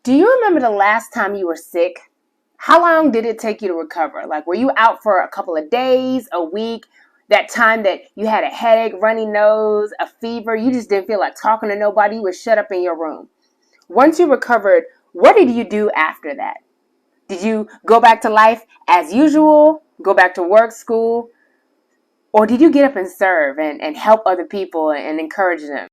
Do you remember the last time you were sick? How long did it take you to recover? Like, were you out for a couple of days, a week? That time that you had a headache, runny nose, a fever, you just didn't feel like talking to nobody, you were shut up in your room. Once you recovered, what did you do after that? Did you go back to life as usual, go back to work, school, or did you get up and serve and help other people and encourage them?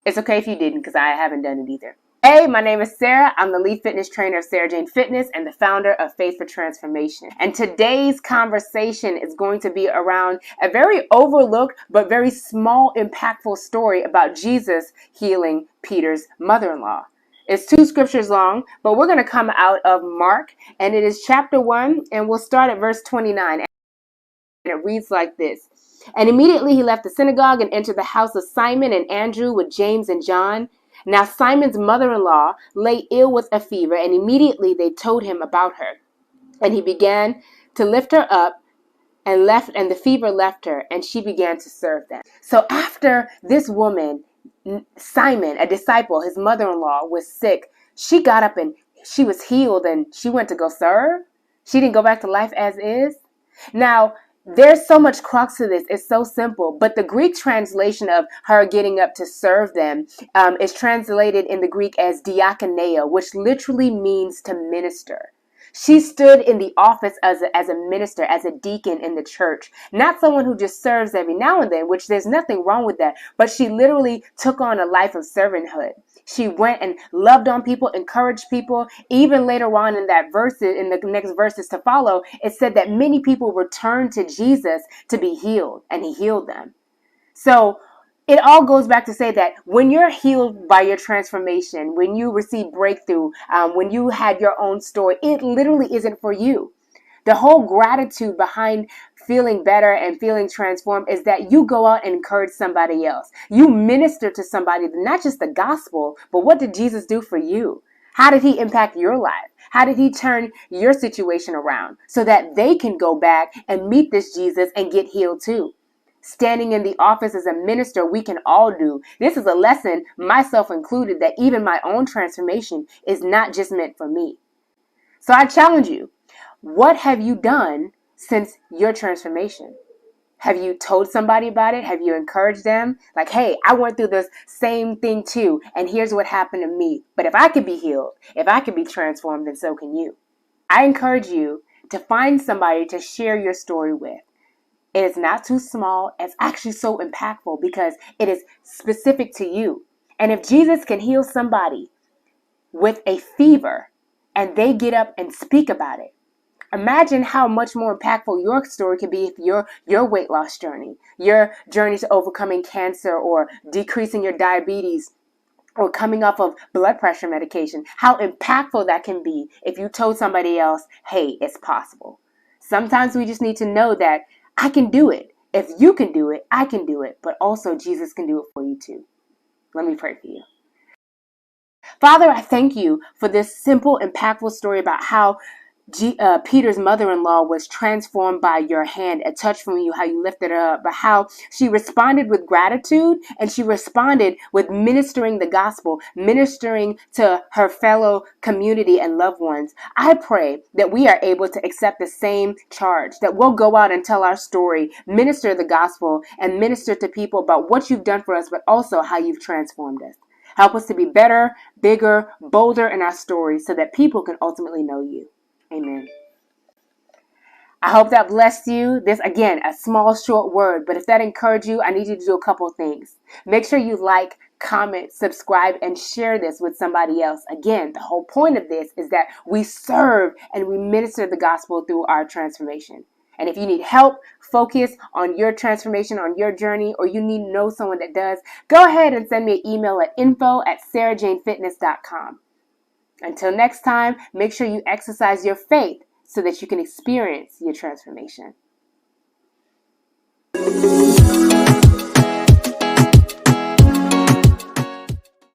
It's okay if you didn't, because I haven't done it either. Hey, my name is Sarah. I'm the lead fitness trainer of Sarah Jane Fitness and the founder of Faith for Transformation. And today's conversation is going to be around a very overlooked but very small, impactful story about Jesus healing Peter's mother-in-law. It's 2 scriptures long, but we're going to come out of Mark, and it is chapter 1, and we'll start at verse 29. And it reads like this. And immediately he left the synagogue and entered the house of Simon and Andrew with James and John. Now Simon's mother-in-law lay ill with a fever, and immediately they told him about her. And he began to lift her up and the fever left her, and she began to serve them. So after this woman, Simon, a disciple, his mother-in-law, was sick, she got up and she was healed, and she went to go serve. She didn't go back to life as is. Now, there's so much crux to this. It's so simple. But the Greek translation of her getting up to serve them is translated in the Greek as diakonia, which literally means to minister. She stood in the office as a minister, as a deacon in the church, not someone who just serves every now and then, which there's nothing wrong with that, but she literally took on a life of servanthood. She went and loved on people, encouraged people. Even later on in the next verses to follow, it said that many people returned to Jesus to be healed, and he healed them. So it all goes back to say that when you're healed by your transformation, when you receive breakthrough, when you had your own story, it literally isn't for you. The whole gratitude behind feeling better and feeling transformed is that you go out and encourage somebody else. You minister to somebody, not just the gospel, but what did Jesus do for you? How did he impact your life? How did he turn your situation around so that they can go back and meet this Jesus and get healed too? Standing in the office as a minister, we can all do. This is a lesson, myself included, that even my own transformation is not just meant for me. So I challenge you, what have you done since your transformation? Have you told somebody about it? Have you encouraged them? Like, hey, I went through this same thing too, and here's what happened to me. But if I could be healed, if I could be transformed, then so can you. I encourage you to find somebody to share your story with. It is not too small. It's actually so impactful because it is specific to you. And if Jesus can heal somebody with a fever and they get up and speak about it, imagine how much more impactful your story could be if your weight loss journey, your journey to overcoming cancer or decreasing your diabetes or coming off of blood pressure medication, how impactful that can be if you told somebody else, hey, it's possible. Sometimes we just need to know that I can do it. If you can do it, I can do it. But also Jesus can do it for you too. Let me pray for you. Father, I thank you for this simple, impactful story about how Peter's mother-in-law was transformed by your hand, a touch from you, how you lifted her up, but how she responded with gratitude and she responded with ministering the gospel, ministering to her fellow community and loved ones. I pray that we are able to accept the same charge, that we'll go out and tell our story, minister the gospel, and minister to people about what you've done for us, but also how you've transformed us. Help us to be better, bigger, bolder in our stories so that people can ultimately know you. Amen. I hope that blessed you. This, again, a small, short word, but if that encouraged you, I need you to do a couple things. Make sure you like, comment, subscribe, and share this with somebody else. Again, the whole point of this is that we serve and we minister the gospel through our transformation. And if you need help, focus on your transformation, on your journey, or you need to know someone that does, go ahead and send me an email at info@sarahjanefitness.com. Until next time, make sure you exercise your faith so that you can experience your transformation.